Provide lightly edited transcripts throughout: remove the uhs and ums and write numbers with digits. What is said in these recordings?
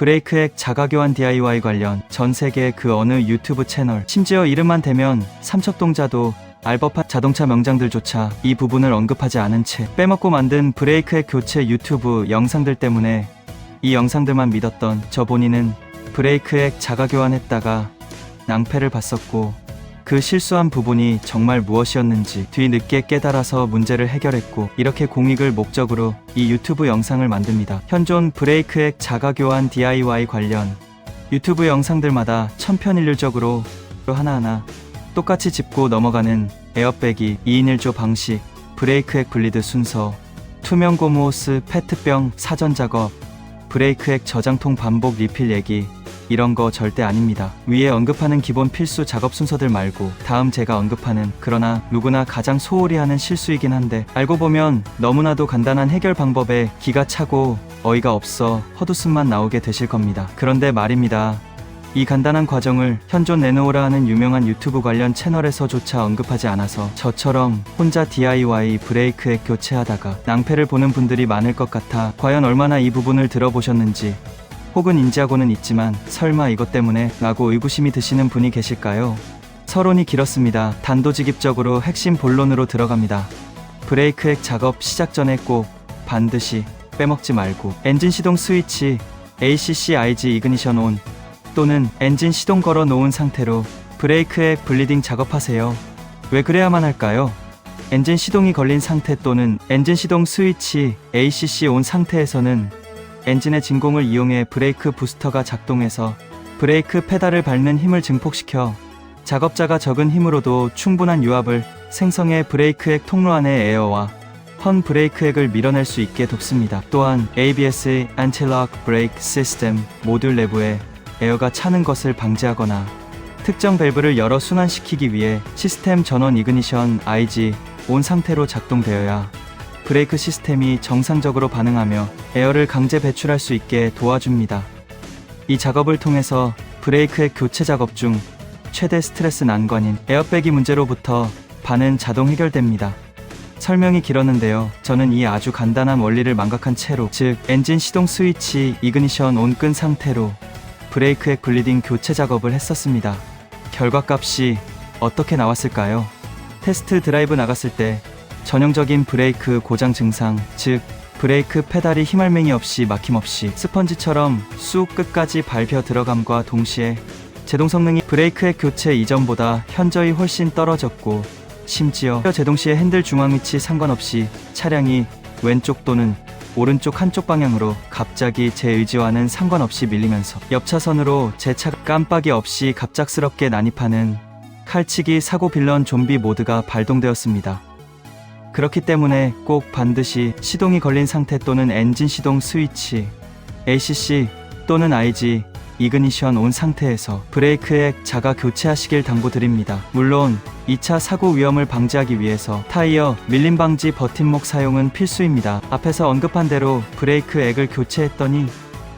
브레이크액 자가교환 DIY 관련 전 세계 그 어느 유튜브 채널, 심지어 이름만 대면 삼척동자도 알 법한 자동차 명장들조차 이 부분을 언급하지 않은 채 빼먹고 만든 브레이크액 교체 유튜브 영상들 때문에 이 영상들만 믿었던 저 본인은 브레이크액 자가교환했다가 낭패를 봤었고, 그 실수한 부분이 정말 무엇이었는지 뒤늦게 깨달아서 문제를 해결했고, 이렇게 공익을 목적으로 이 유튜브 영상을 만듭니다. 현존 브레이크액 자가교환 DIY 관련 유튜브 영상들마다 천편일률적으로 하나하나 똑같이 짚고 넘어가는 에어백이 2인 1조 방식, 브레이크액 분리드 순서, 투명 고무 호스 페트병 사전 작업, 브레이크액 저장통 반복 리필 얘기, 이런 거 절대 아닙니다. 위에 언급하는 기본 필수 작업 순서들 말고 다음 제가 언급하는, 그러나 누구나 가장 소홀히 하는 실수이긴 한데 알고 보면 너무나도 간단한 해결 방법에 기가 차고 어이가 없어 헛웃음만 나오게 되실 겁니다. 그런데 말입니다. 이 간단한 과정을 현존 레노우라 하는 유명한 유튜브 관련 채널에서조차 언급하지 않아서 저처럼 혼자 DIY 브레이크액 교체하다가 낭패를 보는 분들이 많을 것 같아 과연 얼마나 이 부분을 들어보셨는지, 혹은 인지하고는 있지만 설마 이것 때문에 라고 의구심이 드시는 분이 계실까요? 서론이 길었습니다. 단도직입적으로 핵심 본론으로 들어갑니다. 브레이크액 작업 시작 전에 꼭 반드시 빼먹지 말고 엔진 시동 스위치 ACC IG 이그니션 온 또는 엔진 시동 걸어 놓은 상태로 브레이크액 블리딩 작업하세요. 왜 그래야만 할까요? 엔진 시동이 걸린 상태 또는 엔진 시동 스위치 ACC 온 상태에서는 엔진의 진공을 이용해 브레이크 부스터가 작동해서 브레이크 페달을 밟는 힘을 증폭시켜 작업자가 적은 힘으로도 충분한 유압을 생성해 브레이크액 통로 안의 에어와 헌 브레이크액을 밀어낼 수 있게 돕습니다. 또한 ABS 안티락 브레이크 시스템 모듈 내부에 에어가 차는 것을 방지하거나 특정 밸브를 열어 순환시키기 위해 시스템 전원 이그니션 IG 온 상태로 작동되어야 브레이크 시스템이 정상적으로 반응하며 에어를 강제 배출할 수 있게 도와줍니다. 이 작업을 통해서 브레이크의 교체 작업 중 최대 스트레스 난관인 에어백이 문제로부터 반은 자동 해결됩니다. 설명이 길었는데요. 저는 이 아주 간단한 원리를 망각한 채로, 즉 엔진 시동 스위치 이그니션 온 끈 상태로 브레이크액 블리딩 교체 작업을 했었습니다. 결과값이 어떻게 나왔을까요? 테스트 드라이브 나갔을 때 전형적인 브레이크 고장 증상, 즉 브레이크 페달이 힘알맹이 없이 막힘없이 스펀지처럼 쑥 끝까지 밟혀 들어감과 동시에 제동 성능이 브레이크액 교체 이전보다 현저히 훨씬 떨어졌고, 심지어 제동 시의 핸들 중앙 위치 상관없이 차량이 왼쪽 또는 오른쪽 한쪽 방향으로 갑자기 제 의지와는 상관없이 밀리면서 옆차선으로 제 차가 깜빡이 없이 갑작스럽게 난입하는 칼치기 사고 빌런 좀비 모드가 발동되었습니다. 그렇기 때문에 꼭 반드시 시동이 걸린 상태 또는 엔진 시동 스위치 ACC 또는 IG 이그니션 온 상태에서 브레이크액 자가 교체하시길 당부드립니다. 물론 2차 사고 위험을 방지하기 위해서 타이어 밀림 방지 버팀목 사용은 필수입니다. 앞에서 언급한 대로 브레이크액을 교체했더니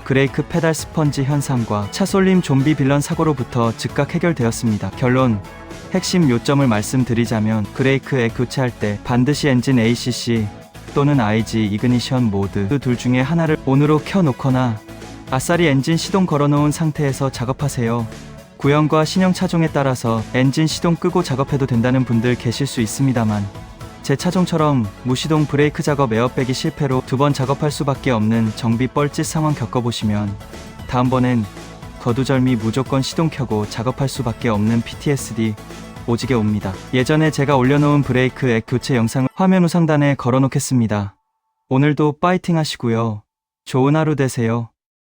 브레이크 페달 스펀지 현상과 차솔림 좀비 빌런 사고로부터 즉각 해결되었습니다. 결론, 핵심 요점을 말씀드리자면 브레이크액 교체할 때 반드시 엔진 ACC 또는 IG 이그니션 모드 둘 중에 하나를 온으로 켜놓거나 아싸리 엔진 시동 걸어놓은 상태에서 작업하세요. 구형과 신형 차종에 따라서 엔진 시동 끄고 작업해도 된다는 분들 계실 수 있습니다만, 제 차종처럼 무시동 브레이크 작업 에어백이 실패로 2번 작업할 수밖에 없는 정비 뻘짓 상황 겪어보시면 다음번엔 거두절미 무조건 시동 켜고 작업할 수밖에 없는 PTSD 오지게 옵니다. 예전에 제가 올려놓은 브레이크 액 교체 영상을 화면 우상단에 걸어놓겠습니다. 오늘도 파이팅 하시고요. 좋은 하루 되세요.